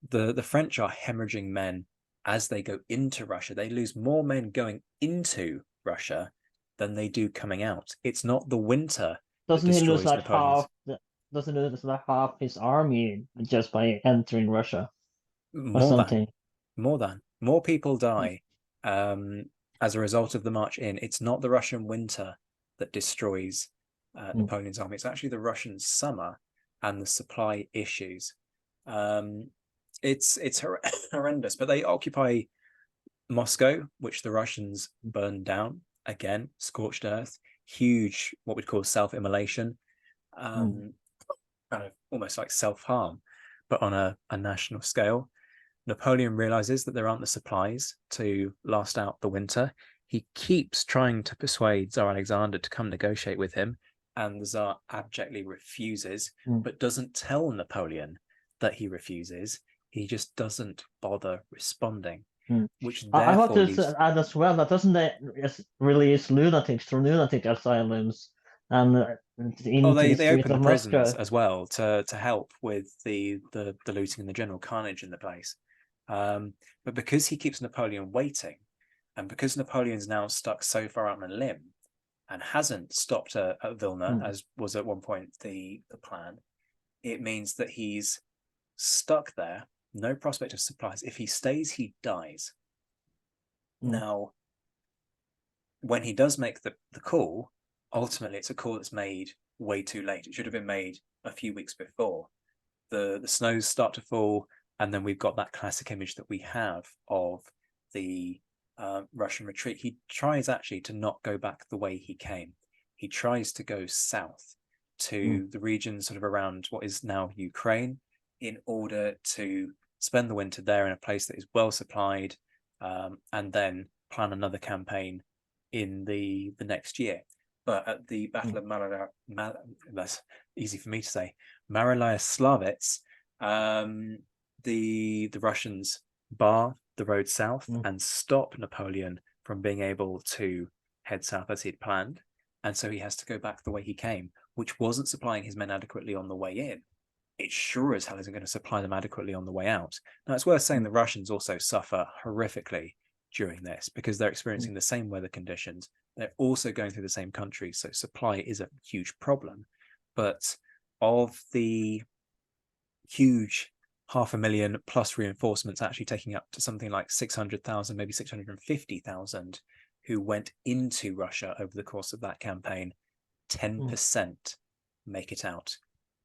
the French are hemorrhaging men as they go into Russia. They lose more men going into Russia than they do coming out. It's not the winter that Doesn't he lose destroys like Napoleon's. doesn't he lose like half his army just by entering Russia or More than, something? more people die as a result of the march in. It's not the Russian winter that destroys Mm, Napoleon's army. It's actually the Russian summer and the supply issues. Um, it's horrendous, but they occupy Moscow, which the Russians burned down again, scorched earth, huge what we'd call self-immolation, mm, kind of almost like self-harm, but on a national scale. Napoleon realizes that there aren't the supplies to last out the winter. He keeps trying to persuade Tsar Alexander to come negotiate with him, and the Tsar abjectly refuses, mm. but doesn't tell Napoleon that he refuses. He just doesn't bother responding, Mm. which I want therefore to leaves. add as well that doesn't they release lunatics from lunatic asylums and Oh, into the they streets open the of prisons Moscow? as well to help with the looting and the general carnage in the place. But because he keeps Napoleon waiting, and because Napoleon's now stuck so far out on a limb and hasn't stopped at Vilna, Mm, as was at one point the plan, it means that he's stuck there, no prospect of supplies. If he stays, he dies. mm, Now, when he does make the call, ultimately it's a call that's made way too late. It should have been made a few weeks before. The snows start to fall, and then we've got that classic image that we have of the Russian retreat. He tries actually to not go back the way he came. He tries to go south mm, to the region sort of around what is now Ukraine in order to spend the winter there in a place that is well supplied, and then plan another campaign in the next year. But at the Battle mm, of that's easy for me to say, Slavets, the Russians bar the road south mm, and stop Napoleon from being able to head south as he'd planned. And so he has to go back the way he came, which wasn't supplying his men adequately on the way in. It sure as hell isn't going to supply them adequately on the way out. Now, it's worth saying mm, the Russians also suffer horrifically during this because they're mm, experiencing the same weather conditions. They're also going through the same country, so supply is a huge problem. But of the huge 500,000 plus reinforcements, actually taking up to something like 600,000, maybe 650,000, who went into Russia over the course of that campaign, mm. 10% make it out.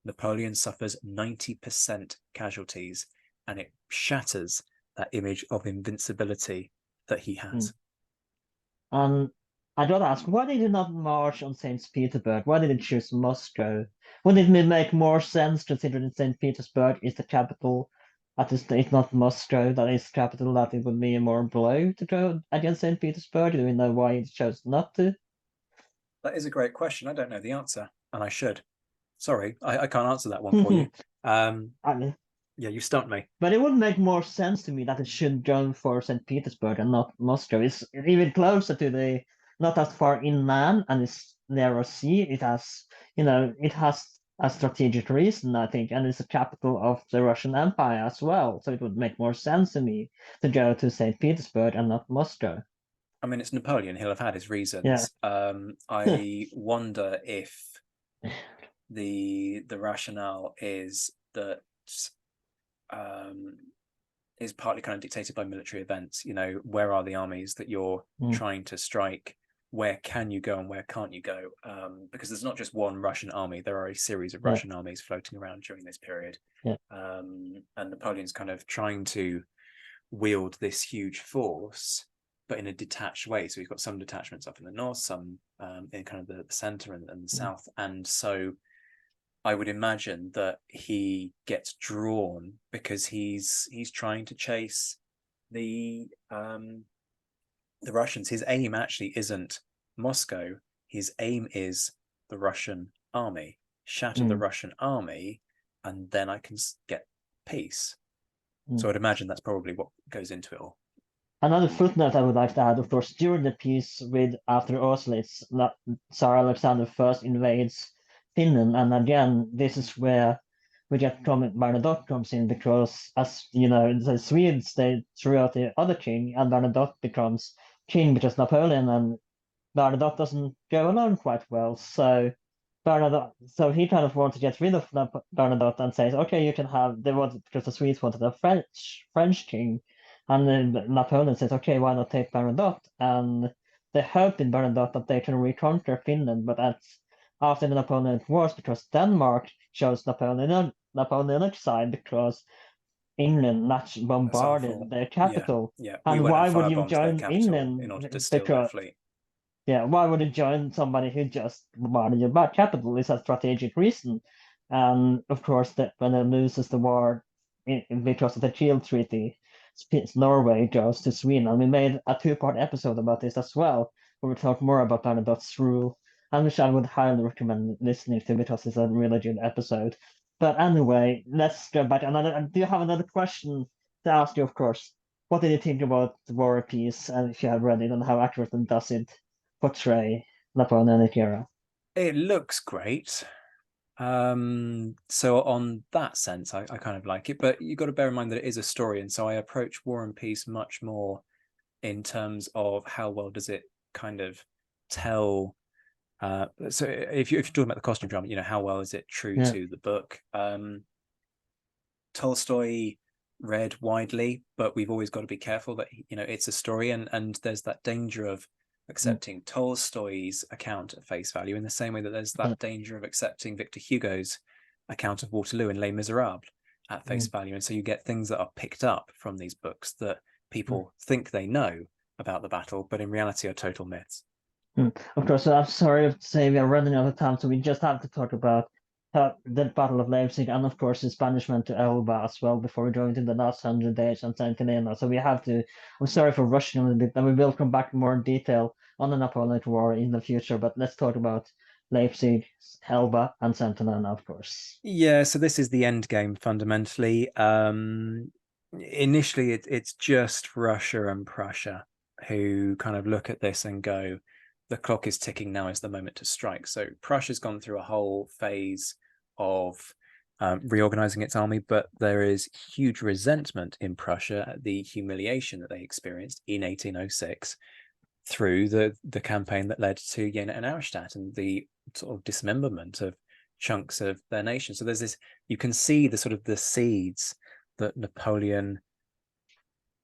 Napoleon suffers 90% casualties, and it shatters that image of invincibility that he Mm. has. And I gotta ask, why did he not march on St. Petersburg? Why did he choose Moscow? Wouldn't it make more sense considering St. Petersburg is the capital? At least it's not Moscow that is capital, that it would be a more blow to go against St. Petersburg. Do we know why he chose not to? That is a great question. I don't know the answer, and I should. Sorry, I can't answer that one for you. Um, I mean, yeah, you stumped me. but it would make more sense to me that it should go for St. Petersburg and not Moscow. It's even closer to the, not as far inland and it's near a sea. It has, it has a strategic reason, I think, and it's the capital of the Russian Empire as well. So it would make more sense to me to go to St. Petersburg and not Moscow. I mean, it's Napoleon. He'll have had his Yeah. reasons. I wonder if the rationale is that um, is partly kind of dictated by military events. You know, where are the armies that you're Mm, trying to strike? Where can you go and where can't you go? Because there's not just one Russian army. There are a series of yeah. Russian armies floating around during this period. Yeah. And Napoleon's kind of trying to wield this huge force, but in a detached way. So we've got some detachments up in the north, some in kind of the center and the Mm, south. And so I would imagine that he gets drawn because he's trying to chase the the Russians. His aim actually isn't Moscow. His aim is the Russian army. Shatter the mm, Russian army, and then I can get peace. mm. So I'd imagine that's probably what goes into it all. Another footnote I would like to add, of course, during the peace with after Austerlitz, Tsar Alexander first invades Finland, and again, this is where we get Bernadotte comes in because, as you know, the Swedes they threw out the other king, and Bernadotte becomes king because Napoleon and Bernadotte doesn't go along quite well. So Bernadotte, so he kind of wants to get rid of Bernadotte and says, okay, you can have, they wanted, because the Swedes wanted a French king, and then Napoleon says, okay, why not take Bernadotte? And they hope in Bernadotte that they can reconquer Finland, but that's after the Napoleonic Wars, because Denmark chose Napoleonic side because England That's bombarded awful. their Yeah, capital. yeah. We And went and why would you firebombed their join capital in order to England? steal their Because fleet. yeah, why would you join somebody who just bombarded your back capital? Is a strategic reason. And of course, that when it loses the war because of the Shield Treaty, Norway goes to Sweden. And we made a two-part episode about this as well, where we talk more about Bernadotte's rule, and which I would highly recommend listening to because it's a really good episode. But anyway, let's go back. And do you have another question to ask you, of course? What did you think about the War and Peace, and if you have read it, and how accurate does it portray Napoleonic era? It looks great. So on that sense, I kind of like it, but you've got to bear in mind that it is a story, and so I approach War and Peace much more in terms of how well does it kind of tell. So if you're talking about the costume drama, you know, how well is it true Yeah. to the book? Tolstoy read widely, but we've always got to be careful that, you know, it's a story, and there's that danger of accepting Tolstoy's account at face value in the same way that there's that danger of accepting Victor Hugo's account of Waterloo in Les Miserables at face value. And so you get things that are picked up from these books that people think they know about the battle, but in reality are total myths. Of course, so I'm sorry to say we are running out of time, so we just have to talk about the Battle of Leipzig and, of course, his banishment to Elba as well before we go into the last 100 days and Saint Helena. So we have to, I'm sorry for rushing a little bit, and we will come back more in detail on the Napoleonic War in the future, but let's talk about Leipzig, Elba, and Saint Helena, of course. Yeah, so this is the end game fundamentally. Initially, it's just Russia and Prussia who kind of look at this and go, the clock is ticking, now is the moment to strike. So Prussia's gone through a whole phase of reorganizing its army, but there is huge resentment in Prussia at the humiliation that they experienced in 1806 through the campaign that led to Jena and Auerstadt and the sort of dismemberment of chunks of their nation. So there's this, you can see the sort of the seeds that Napoleon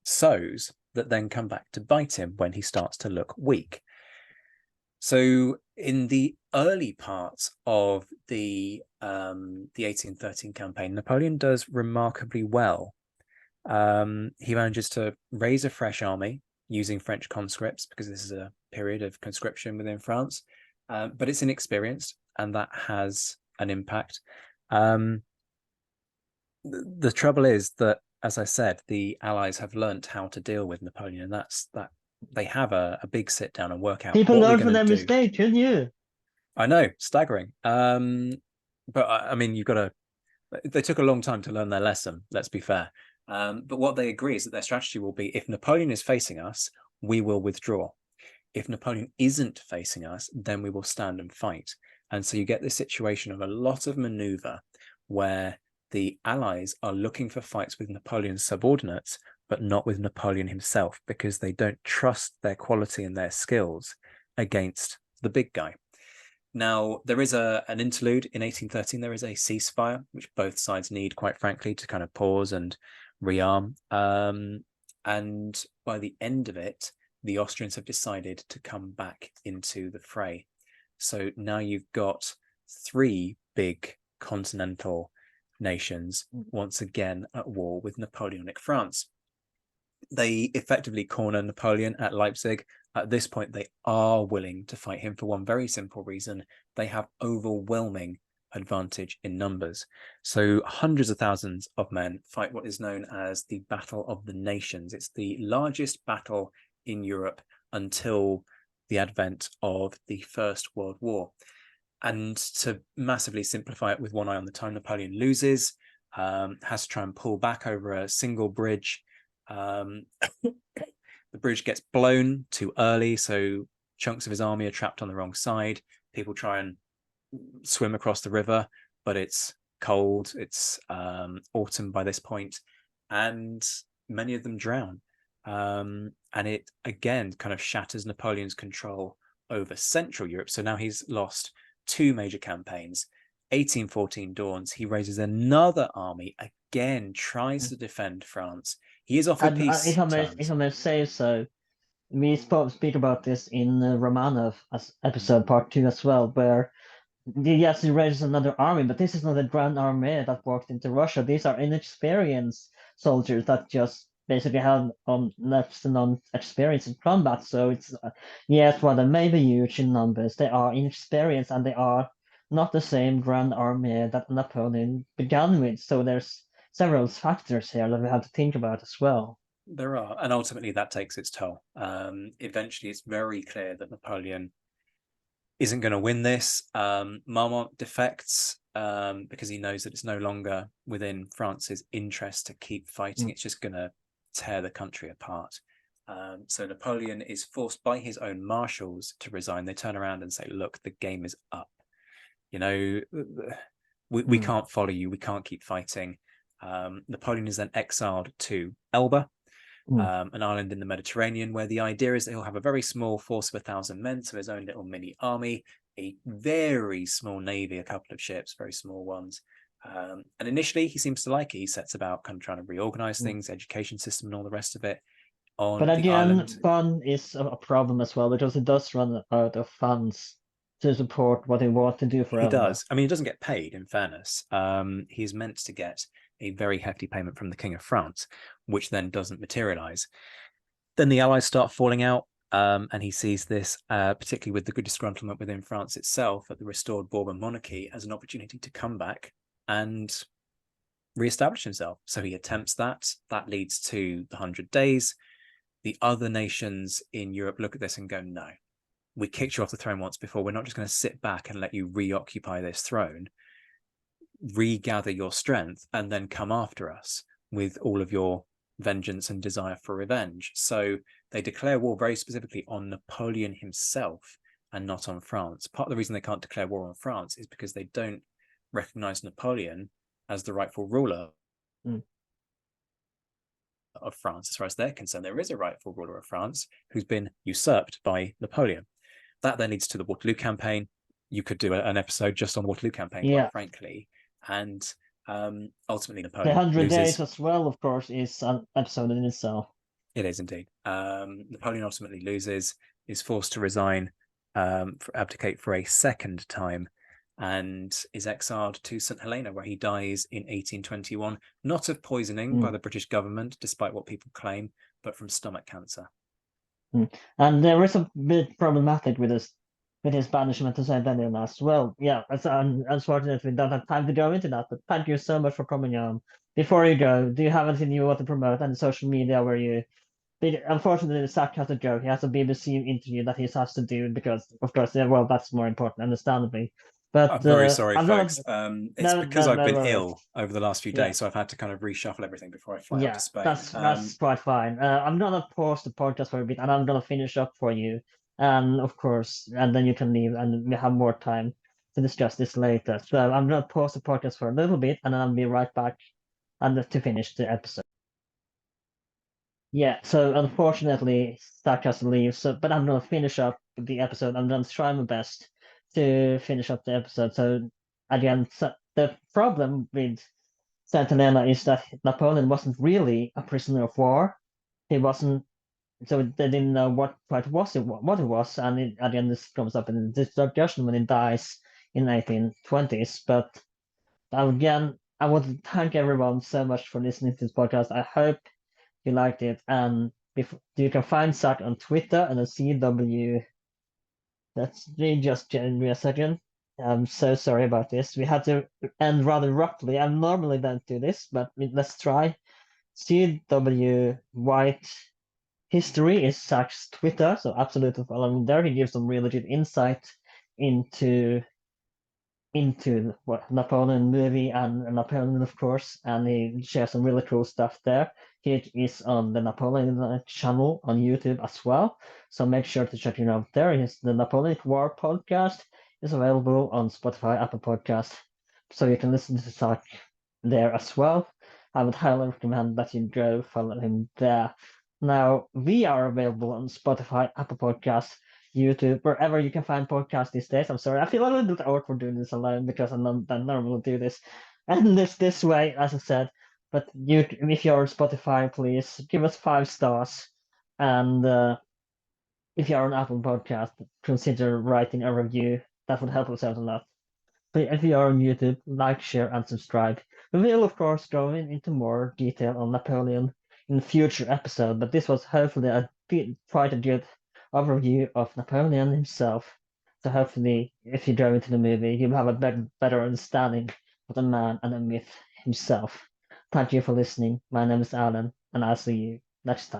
sows that then come back to bite him when he starts to look weak. So in the early parts of the 1813 campaign, Napoleon does remarkably well. He manages to raise a fresh army using French conscripts, because this is a period of conscription within France, but it's inexperienced, and that has an impact. The trouble is that, as I said, the Allies have learnt how to deal with Napoleon, and that's that they have a big sit down and work out People what we're learn from going to their do. mistake, couldn't you? I know, staggering. But I mean, you've got to. They took a long time to learn their lesson. Let's be fair. But what they agree is that their strategy will be: if Napoleon is facing us, we will withdraw. If Napoleon isn't facing us, then we will stand and fight. And so you get this situation of a lot of maneuver where the Allies are looking for fights with Napoleon's subordinates, but not with Napoleon himself, because they don't trust their quality and their skills against the big guy. Now, there is an interlude in 1813. There is a ceasefire, which both sides need, quite frankly, to kind of pause and rearm. And by the end of it, the Austrians have decided to come back into the fray. So now you've got three big continental nations once again at war with Napoleonic France. They effectively corner Napoleon at Leipzig. At this point, they are willing to fight him for one very simple reason: they have overwhelming advantage in numbers. So hundreds of thousands of men fight what is known as the Battle of the Nations. It's the largest battle in Europe until the advent of the First World War. And to massively simplify it with one eye on the time, Napoleon loses, has to try and pull back over a single bridge. The bridge gets blown too early, so chunks of his army are trapped on the wrong side. People try and swim across the river, but it's cold. It's autumn by this point, and many of them drown. And it again kind of shatters Napoleon's control over Central Europe. So now he's lost 2 major campaigns. 1814 dawns. He raises another army, again tries to defend France. He is offered And peace if I terms. may say so, we speak about this in Romanov as episode part 2 as well, where yes, he raises another army, but this is not a grand army that walked into Russia. These are inexperienced soldiers that just basically have next to none experience in combat. So it's yes, while they may be huge in numbers, they are inexperienced and they are not the same grand army that Napoleon began with. So there's several factors here that we have to think about as well. There are, and ultimately that takes its toll. Eventually, it's very clear that Napoleon isn't going to win this. Marmont defects because he knows that it's no longer within France's interest to keep fighting. It's just going to tear the country apart. So Napoleon is forced by his own marshals to resign. They turn around and say, look, the game is up. You know, we can't follow you. We can't keep fighting. Napoleon is then exiled to Elba, an island in the Mediterranean, where the idea is that he'll have a very small force of 1,000 men, so his own little mini army, a very small navy, a couple of ships, very small ones. And initially, he seems to like it. He sets about kind of trying to reorganize things, education system, and all the rest of it. On But the again, island, fun is a problem as well because it does run out of funds to support what they want to do for he Elba. does. I mean, he doesn't get paid, in fairness. He's meant to get a very hefty payment from the King of France, which then doesn't materialize. Then the Allies start falling out, and he sees this, particularly with the good disgruntlement within France itself at the restored Bourbon monarchy, as an opportunity to come back and re-establish himself. So he attempts that. That leads to the 100 Days. The other nations in Europe look at this and go, no, we kicked you off the throne once before. We're not just going to sit back and let you reoccupy this throne. Regather your strength and then come after us with all of your vengeance and desire for revenge. So they declare war very specifically on Napoleon himself and not on France. Part of the reason they can't declare war on France is because they don't recognize Napoleon as the rightful ruler of France. As far as they're concerned, there is a rightful ruler of France who's been usurped by Napoleon. That then leads to the Waterloo campaign. You could do an episode just on the Waterloo campaign, quite frankly. And ultimately, Napoleon the 100 loses. Days as well, of course, is an episode in itself. It is indeed. Napoleon ultimately loses, is forced to resign, abdicate for a second time, and is exiled to St. Helena, where he dies in 1821, not of poisoning by the British government, despite what people claim, but from stomach cancer. And there is a bit problematic with his banishment to St. Helena as well. Yeah, unfortunately, we don't have time to go into that, but thank you so much for coming on. Before you go, do you have anything you want to promote on social media where you... Unfortunately, Zack has to go. He has a BBC interview that he has to do because, of course, well, that's more important, understandably. But I'm very sorry, folks. It's because I've been worries. ill over the last few days, so I've had to kind of reshuffle everything before I fly out to Spain. That's quite fine. I'm gonna pause the podcast for a bit, and I'm gonna finish up for you, and of course, and then you can leave, and we have more time to discuss this later. So I'm gonna pause the podcast for a little bit, and then I'll be right back, and to finish the episode. Yeah, so unfortunately, Zack has to leave. So, but I'm gonna finish up the episode. I'm gonna try my best to finish up the episode. So again, the problem with Saint Helena is that Napoleon wasn't really a prisoner of war. He wasn't, so they didn't know what it was, and again, this comes up in the discussion when he dies in 1820s. But again, I want to thank everyone so much for listening to this podcast. I hope you liked it, and you can find Zack on Twitter and on CW. That's just give me a second. I'm so sorry about this. We had to end rather abruptly. I normally don't do this, but let's try. CW White History is Zack's Twitter, so absolutely follow him there. He gives some really good insight into what Napoleon movie and Napoleon, of course, and he shares some really cool stuff there. He is on the Napoleon channel on YouTube as well, so make sure to check him out there. The Napoleonic War podcast is available on Spotify, Apple Podcast, so you can listen to Zack there as well. I would highly recommend that you go follow him there. Now, we are available on Spotify, Apple Podcast, YouTube, wherever you can find podcasts these days. I'm sorry, I feel a little bit awkward doing this alone because I don't normally do this, and this way, as I said. But if you're on Spotify, please give us 5 stars, and if you're on Apple Podcast, consider writing a review. That would help us out a lot. But if you are on YouTube, like, share, and subscribe. We will, of course, go into more detail on Napoleon in future episode, but this was hopefully quite a good overview of Napoleon himself. So hopefully, if you go into the movie, you'll have a better understanding of the man and the myth himself. Thank you for listening. My name is Alan, and I'll see you next time.